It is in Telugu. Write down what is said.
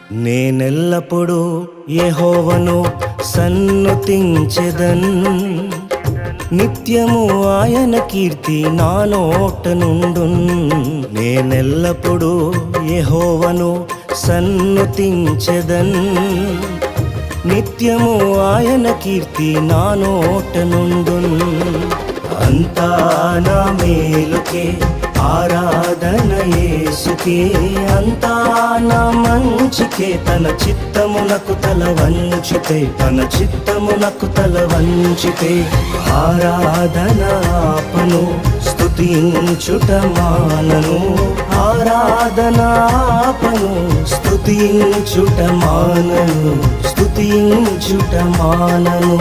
నేనెల్లప్పుడూ యెహోవాను సన్నుతించెదన్, నిత్యము ఆయన కీర్తి నా నోట నుండున్. నేనెల్లప్పుడూ యెహోవాను సన్నుతించెదన్, నిత్యము ఆయన కీర్తి నా నోట నుండున్. అంతా నా మేలుకే ఆరాధన యేసుకే, అంతా నా మంచికే. తన చిత్తమునకు తల వంచితే, తన చిత్తమునకు తల వంచితే ఆరాధన ఆపను, స్తుతించుట మానను. ఆరాధన ఆపను, స్తుతించుట మానను, స్తుతించుట మానను.